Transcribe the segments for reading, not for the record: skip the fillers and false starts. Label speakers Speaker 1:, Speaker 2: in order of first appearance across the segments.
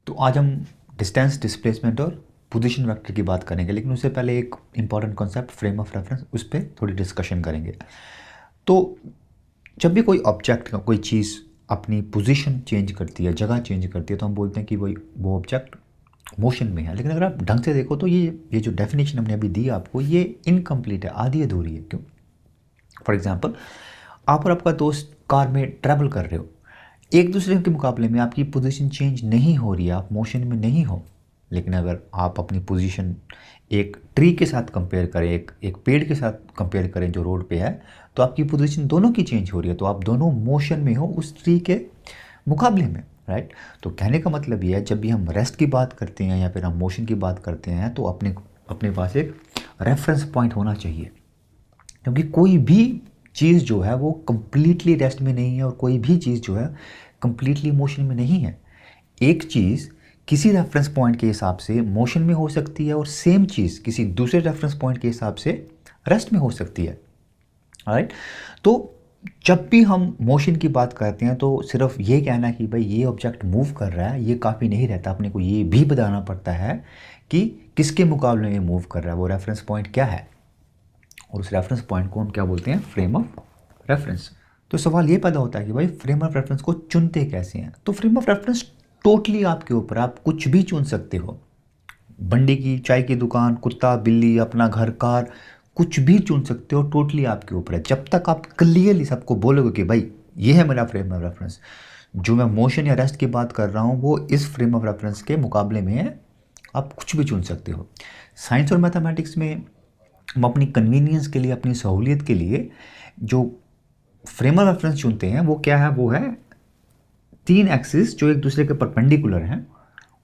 Speaker 1: तो आज हम डिस्टेंस, डिस्प्लेसमेंट और पोजीशन वेक्टर की बात करेंगे, लेकिन उससे पहले एक important concept frame of reference, उस पर थोड़ी डिस्कशन करेंगे। तो जब भी कोई ऑब्जेक्ट का कोई चीज़ अपनी पोजीशन चेंज करती है, जगह चेंज करती है, तो हम बोलते हैं कि वो ऑब्जेक्ट मोशन में है। लेकिन अगर आप ढंग से देखो तो ये जो डेफिनेशन हमने अभी दी आपको, ये इनकम्प्लीट है, आधी अधूरी है। क्यों? फॉर एग्जाम्पल, आप और आपका दोस्त कार में ट्रैवल कर रहे हो, एक दूसरे के मुकाबले में आपकी पोजीशन चेंज नहीं हो रही है, आप मोशन में नहीं हो। लेकिन अगर आप अपनी पोजीशन एक ट्री के साथ कंपेयर करें, एक पेड़ के साथ कंपेयर करें जो रोड पे है, तो आपकी पोजीशन दोनों की चेंज हो रही है, तो आप दोनों मोशन में हो उस ट्री के मुकाबले में, राइट। तो कहने का मतलब ये है, जब भी हम रेस्ट की बात करते हैं या फिर हम मोशन की बात करते हैं, तो अपने अपने पास एक रेफरेंस पॉइंट होना चाहिए। क्योंकि कोई भी चीज़ जो है वो कंप्लीटली रेस्ट में नहीं है और कोई भी चीज़ जो है कंप्लीटली मोशन में नहीं है। एक चीज़ किसी रेफरेंस पॉइंट के हिसाब से मोशन में हो सकती है और सेम चीज़ किसी दूसरे रेफरेंस पॉइंट के हिसाब से रेस्ट में हो सकती है, राइट। तो जब भी हम मोशन की बात करते हैं तो सिर्फ ये कहना कि भाई ये ऑब्जेक्ट मूव कर रहा है, ये काफ़ी नहीं रहता। अपने को ये भी बताना पड़ता है कि किसके मुकाबले में मूव कर रहा है, वो रेफरेंस पॉइंट क्या है, और उस रेफरेंस पॉइंट को हम क्या बोलते हैं? Frame of reference. तो सवाल ये पैदा होता है कि भाई फ्रेम ऑफ रेफरेंस को चुनते कैसे हैं? तो फ्रेम ऑफ रेफरेंस टोटली आपके ऊपर, आप कुछ भी चुन सकते हो। बंडी की चाय की दुकान, कुत्ता, बिल्ली, अपना घर, कार, कुछ भी चुन सकते हो। टोटली आपके ऊपर है, जब तक आप क्लियरली सबको बोलोगे कि भाई ये है मेरा फ्रेम ऑफ रेफरेंस, जो मैं मोशन या रेस्ट की बात कर रहा हूँ वो इस फ्रेम ऑफ रेफरेंस के मुकाबले में है, आप कुछ भी चुन सकते हो। साइंस और मैथमेटिक्स में हम अपनी कन्वीनियंस के लिए, अपनी सहूलियत के लिए जो फ्रेम ऑफ रेफरेंस चुनते हैं वो क्या है? वो है तीन एक्सिस जो एक दूसरे के परपेंडिकुलर हैं,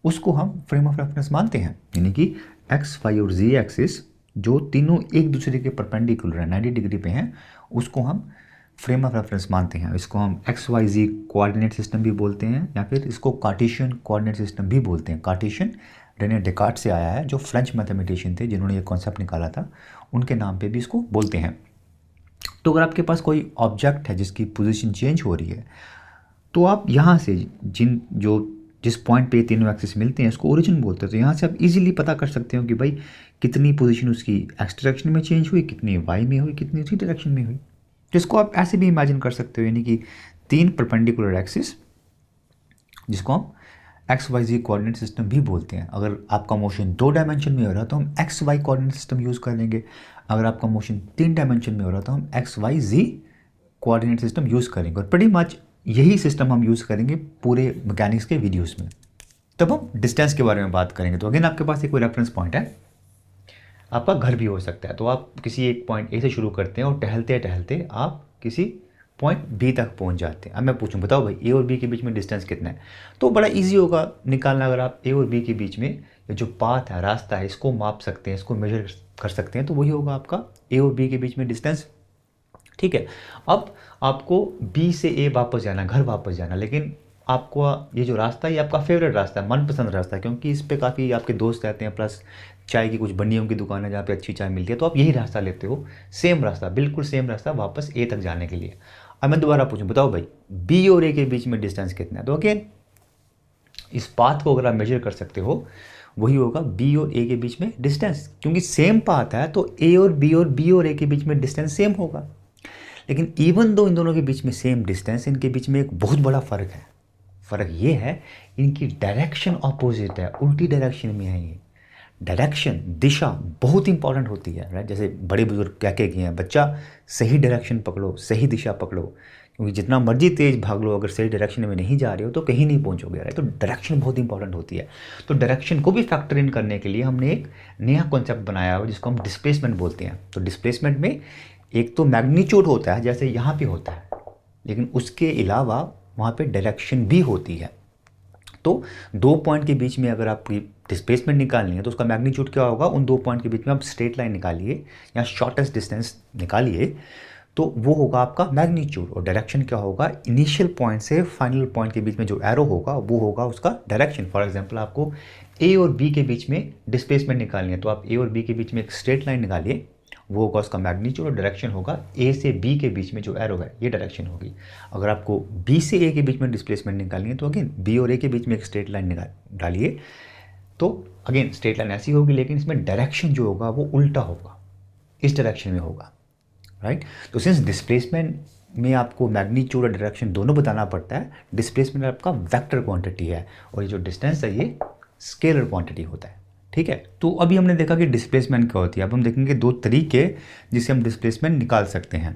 Speaker 1: उसको हम फ्रेम ऑफ रेफरेंस मानते हैं। यानी कि एक्स, वाई और जी एक्सिस जो तीनों एक दूसरे के परपेंडिकुलर हैं, 90 डिग्री पे हैं, उसको हम फ्रेम ऑफ रेफरेंस मानते हैं। इसको हम एक्स वाई जी कोऑर्डिनेट सिस्टम भी बोलते हैं, या फिर इसको कार्टेशियन कोऑर्डिनेट सिस्टम भी बोलते हैं। कार्टेशियन रेने डेकार्ट से आया है, जो फ्रेंच मैथमेटिशियन थे जिन्होंने ये कॉन्सेप्ट निकाला था, उनके नाम पे भी इसको बोलते हैं। तो अगर आपके पास कोई ऑब्जेक्ट है जिसकी पोजीशन चेंज हो रही है, तो आप यहाँ से जिस पॉइंट पे ये तीनों एक्सिस मिलते हैं इसको ओरिजिन बोलते हैं। तो यहाँ से आप इजीली पता कर सकते हो कि भाई कितनी पोजीशन उसकी एक्स डायरेक्शन में चेंज हुई, कितनी वाई में हुई, कितनी जी डायरेक्शन में हुई। जिसको आप ऐसे भी इमेजिन कर सकते हो, यानी कि तीन परपेंडिकुलर एक्सिस, जिसको हम एक्स वाई जी कोऑर्डिनेट सिस्टम भी बोलते हैं। अगर आपका मोशन 2 डायमेंशन में हो रहा है तो हम x y coordinate system use कर लेंगे। अगर आपका मोशन 3 डायमेंशन में हो रहा है तो हम एक्स वाई जी कोऑर्डिनेट सिस्टम यूज़ करेंगे, और pretty मच यही सिस्टम हम यूज़ करेंगे पूरे मैकेनिक्स के वीडियोस में। तब हम डिस्टेंस के बारे में बात करेंगे। तो अगेन आपके पास एक कोई रेफरेंस पॉइंट है, आपका घर भी हो सकता है। तो आप किसी एक पॉइंट ए से शुरू करते हैं और टहलते टहलते आप किसी पॉइंट बी तक पहुंच जाते हैं। अब मैं पूछूं, बताओ भाई ए और बी के बीच में डिस्टेंस कितना है? तो बड़ा इजी होगा निकालना। अगर आप ए और बी के बीच में जो पाथ है, रास्ता है, इसको माप सकते हैं, इसको मेजर कर सकते हैं, तो वही होगा आपका ए और बी के बीच में डिस्टेंस। ठीक है। अब आपको बी से ए वापस जाना, घर वापस जाना, लेकिन आपको ये जो रास्ता है ये आपका फेवरेट रास्ता है, मनपसंद रास्ता है, क्योंकि इस पे काफ़ी आपके दोस्त रहते हैं, प्लस चाय की कुछ बंडियों की दुकान है जहाँ पे अच्छी चाय मिलती है, तो आप यही रास्ता लेते हो। सेम रास्ता, बिल्कुल सेम रास्ता वापस ए तक जाने के लिए। अब मैं दोबारा पूछूं, बताओ भाई बी और ए के बीच में डिस्टेंस कितना है? तो अगेन इस पाथ को अगर आप मेजर कर सकते हो, वही होगा बी और ए के बीच में डिस्टेंस, क्योंकि सेम पाथ है तो ए और बी और ए के बीच में डिस्टेंस सेम होगा। लेकिन इवन दो इन दोनों के बीच में सेम डिस्टेंस, इनके बीच में एक बहुत बड़ा फ़र्क है। फ़र्क ये है, इनकी डायरेक्शन ऑपोजिट है, उल्टी डायरेक्शन में है। ये डायरेक्शन, दिशा बहुत इंपॉर्टेंट होती है, राइट। जैसे बड़े बुजुर्ग क्या कह गए हैं, बच्चा सही डायरेक्शन पकड़ो, सही दिशा पकड़ो, क्योंकि जितना मर्जी तेज भाग लो, अगर सही डायरेक्शन में नहीं जा रहे हो तो कहीं नहीं पहुंचोगे, राइट। तो डायरेक्शन बहुत इंपॉर्टेंट होती है। तो डायरेक्शन को भी फैक्टर इन करने के लिए हमने एक नया कॉन्सेप्ट बनाया हुआ जिसको हम डिस्प्लेसमेंट बोलते हैं। तो डिस्प्लेसमेंट में एक तो मैग्नीट्यूड होता है जैसे यहाँ पे होता है, लेकिन उसके अलावा वहाँ पे डायरेक्शन भी होती है। तो दो पॉइंट के बीच में अगर आप डिस्प्लेसमेंट निकालनी है तो उसका मैग्नीट्यूड क्या होगा? उन दो पॉइंट के बीच में आप स्ट्रेट लाइन निकालिए या शॉर्टेस्ट डिस्टेंस निकालिए, तो वो होगा आपका मैग्नीट्यूड। और डायरेक्शन क्या होगा? इनिशियल पॉइंट से फाइनल पॉइंट के बीच में जो एरो होगा वो होगा उसका डायरेक्शन। फॉर एग्जांपल आपको ए और बी के बीच में डिस्प्लेसमेंट निकालनी है, तो आप ए और बी के बीच में एक स्ट्रेट लाइन निकालिए वो होगा उसका मैग्नीट्यूड और डायरेक्शन होगा ए से बी के बीच में जो एरो है ये डायरेक्शन होगी। अगर आपको बी से ए के बीच में डिस्प्लेसमेंट निकालनी है तो अगेन बी और ए के बीच में एक स्ट्रेट लाइन डालिए, तो अगेन स्ट्रेट लाइन ऐसी होगी, लेकिन इसमें डायरेक्शन जो होगा वो उल्टा होगा, इस डायरेक्शन में होगा, राइट। तो सिंस डिस्प्लेसमेंट में आपको मैग्नीट्यूड और डायरेक्शन दोनों बताना पड़ता है, डिस्प्लेसमेंट आपका वेक्टर क्वांटिटी है और ये जो डिस्टेंस है ये स्केलर क्वांटिटी होता है, ठीक है। तो अभी हमने देखा कि डिस्प्लेसमेंट क्या होती है। अब हम देखेंगे दो तरीके जिससे हम डिस्प्लेसमेंट निकाल सकते हैं।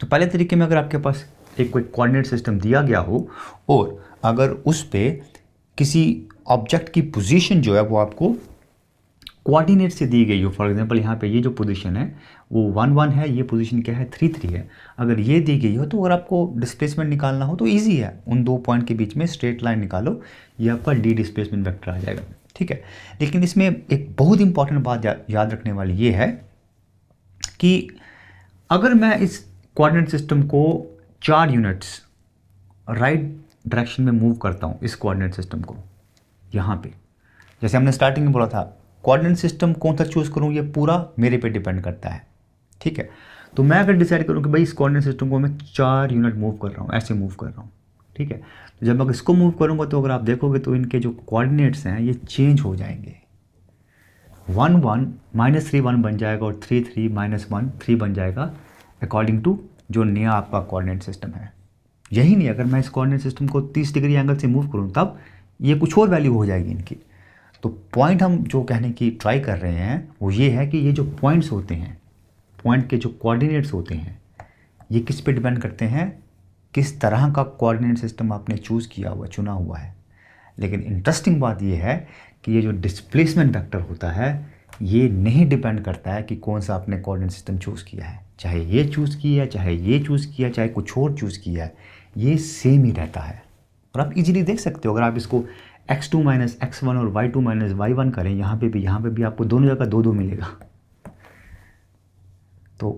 Speaker 1: तो पहले तरीके में अगर आपके पास एक कोई कोऑर्डिनेट सिस्टम दिया गया हो और अगर उस पर किसी ऑब्जेक्ट की पोजीशन जो है वो आपको कोऑर्डिनेट से दी गई हो, फॉर एग्जांपल यहाँ पे ये जो पोजीशन है वो 1 1 है, ये पोजीशन क्या है 3 3 है, अगर ये दी गई हो तो अगर आपको डिस्प्लेसमेंट निकालना हो तो इजी है, उन दो पॉइंट के बीच में स्ट्रेट लाइन निकालो, ये आपका डी डिस्प्लेसमेंट वेक्टर आ जाएगा, ठीक है। लेकिन इसमें एक बहुत इंपॉर्टेंट बात याद रखने वाली ये है कि अगर मैं इस कोऑर्डिनेट सिस्टम को 4 यूनिट्स राइट डायरेक्शन में मूव करता हूँ, इस कोऑर्डिनेट सिस्टम को यहाँ पे, जैसे हमने स्टार्टिंग में बोला था कोऑर्डिनेट सिस्टम कौन सा चूज़ करूँ ये पूरा मेरे पे डिपेंड करता है, ठीक है। तो मैं अगर डिसाइड करूँ कि भाई इस कोऑर्डिनेट सिस्टम को मैं 4 यूनिट मूव कर रहा हूँ, ऐसे मूव कर रहा हूँ, ठीक है। तो जब मैं इसको मूव करूँगा तो अगर आप देखोगे तो इनके जो कोऑर्डिनेट्स हैं ये चेंज हो जाएंगे, 1 1 -3 1 बन जाएगा और 3 3 -1 3 बन जाएगा अकॉर्डिंग टू जो नया आपका कोऑर्डिनेट सिस्टम है। यही नहीं, अगर मैं इस कोऑर्डिनेट सिस्टम को 30 डिग्री एंगल से मूव करूँ तब ये कुछ और वैल्यू हो जाएगी इनकी। तो पॉइंट हम जो कहने की ट्राई कर रहे हैं वो ये है कि ये जो पॉइंट्स होते हैं, पॉइंट के जो कोऑर्डिनेट्स होते हैं ये किस पे डिपेंड करते हैं, किस तरह का कोऑर्डिनेट सिस्टम आपने चूज़ किया हुआ, चुना हुआ है। लेकिन इंटरेस्टिंग बात ये है कि ये जो डिस्प्लेसमेंट वेक्टर होता है ये नहीं डिपेंड करता है कि कौन सा आपने कोऑर्डिनेट सिस्टम चूज़ किया है, चाहे ये चूज़ किया है, चाहे ये चूज़ किया, चाहे कुछ और चूज़ किया है, ये सेम ही रहता है। और आप इजीली देख सकते हो, अगर आप इसको x2 - x1 और y2 - y1 करें, यहाँ पे भी आपको दोनों जगह 2 2 मिलेगा। तो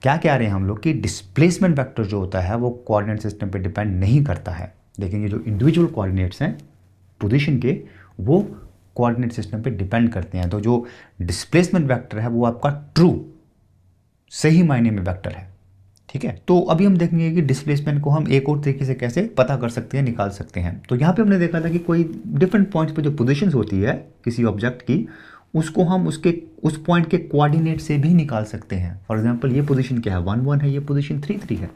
Speaker 1: क्या कह रहे हैं हम लोग कि डिस्प्लेसमेंट वेक्टर जो होता है वो कोऑर्डिनेट सिस्टम पे डिपेंड नहीं करता है, लेकिन ये जो इंडिविजुअल कोऑर्डिनेट्स हैं पोजीशन के वो कोऑर्डिनेट सिस्टम पे डिपेंड करते हैं। तो जो डिस्प्लेसमेंट वेक्टर है वो आपका ट्रू सही मायने में वेक्टर है, ठीक है। तो अभी हम देखेंगे कि डिस्प्लेसमेंट को हम एक और तरीके से कैसे पता कर सकते हैं, निकाल सकते हैं। तो यहाँ पे हमने देखा था कि कोई डिफरेंट पॉइंट्स पे जो पोजीशंस होती है किसी ऑब्जेक्ट की, उसको हम उसके उस पॉइंट के कोऑर्डिनेट से भी निकाल सकते हैं। फॉर एग्जांपल ये पोजीशन क्या है 1 1 है, ये पोजीशन 3 3 है,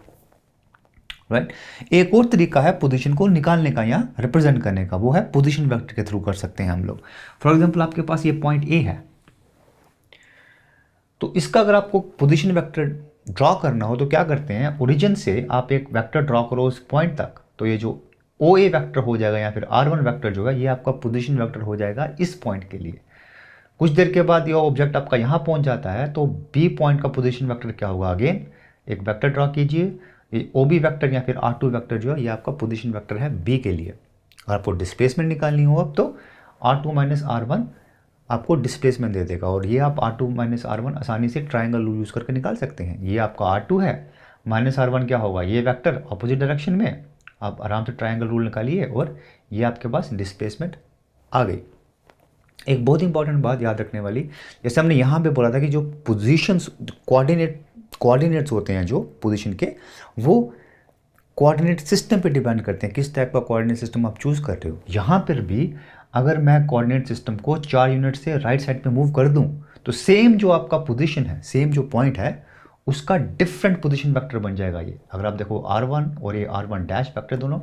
Speaker 1: राइट। एक और तरीका है पोजीशन को निकालने का या रिप्रेजेंट करने का, वो है पोजीशन वेक्टर के थ्रू कर सकते हैं हम लोग। फॉर एग्जाम्पल आपके पास ये पॉइंट ए है, तो इसका अगर आपको पोजीशन वेक्टर ड्रॉ करना हो तो क्या करते हैं, ओरिजिन से आप एक वेक्टर ड्रॉ करो उस पॉइंट तक, तो ये जो ओ ए वेक्टर हो जाएगा या फिर R1 वेक्टर जो है ये आपका पोजीशन वेक्टर हो जाएगा इस पॉइंट के लिए। कुछ देर के बाद ये ऑब्जेक्ट आपका यहाँ पहुँच जाता है तो बी पॉइंट का पोजीशन वेक्टर क्या होगा, अगेन एक वेक्टर ड्रॉ कीजिए, ये ओ बी वेक्टर या फिर R2 वेक्टर जो है ये आपका पोजीशन वेक्टर है बी के लिए। अगर आपको डिस्प्लेसमेंट निकालनी हो अब तो R2 - R1 आपको डिस्प्लेसमेंट दे देगा, और ये आप R2 - R1 आसानी से ट्रायंगल रूल यूज़ करके निकाल सकते हैं। ये आपका R2 है, -R1 क्या होगा, ये वेक्टर अपोजिट डायरेक्शन में, आप आराम से ट्रायंगल रूल निकालिए और ये आपके पास डिस्प्लेसमेंट आ गई। एक बहुत इंपॉर्टेंट बात याद रखने वाली, जैसे हमने यहाँ पे बोला था कि जो पोजीशंस कोऑर्डिनेट्स होते हैं जो पोजीशन के, वो कोऑर्डिनेट सिस्टम पे डिपेंड करते हैं, किस टाइप का कोऑर्डिनेट सिस्टम आप चूज़ कर रहे हो। यहाँ पर भी अगर मैं कोऑर्डिनेट सिस्टम को 4 यूनिट से राइट साइड पे मूव कर दूं तो सेम जो आपका पोजीशन है, सेम जो पॉइंट है उसका डिफरेंट पोजीशन वेक्टर बन जाएगा। ये अगर आप देखो R1 और ये R1 डैश वेक्टर दोनों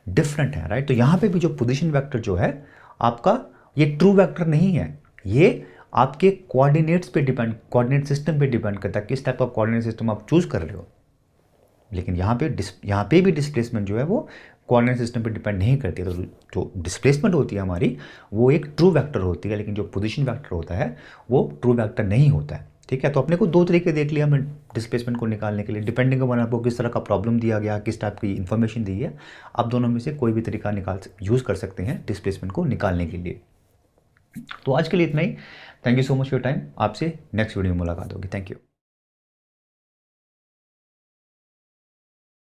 Speaker 1: डिफरेंट है, राइट। तो यहाँ पे भी जो पोजीशन वेक्टर जो है आपका ये ट्रू वेक्टर नहीं है, ये आपके कोऑर्डिनेट्स पे डिपेंड, कोऑर्डिनेट सिस्टम पे डिपेंड करता है किस टाइप का कोऑर्डिनेट सिस्टम आप चूज़ कर रहे हो। लेकिन यहाँ पे भी डिस्प्लेसमेंट जो है वो कोऑर्डिनेट सिस्टम पे डिपेंड नहीं करती है। तो जो डिस्प्लेसमेंट होती है हमारी वो एक ट्रू वेक्टर होती है, लेकिन जो पोजीशन वेक्टर होता है वो ट्रू वेक्टर नहीं होता है, ठीक है। तो अपने को दो तरीके देख लिया हमने डिस्प्लेसमेंट को निकालने के लिए, डिपेंडिंग अपॉन आपको किस तरह का प्रॉब्लम दिया गया, किस टाइप की इन्फॉर्मेशन दी है, आप दोनों में से कोई भी तरीका यूज़ कर सकते हैं डिस्प्लेसमेंट को निकालने के लिए। तो आज के लिए इतना ही। Thank you so much for your time. आपसे नेक्स्ट वीडियो में मुलाकात होगी। Thank you.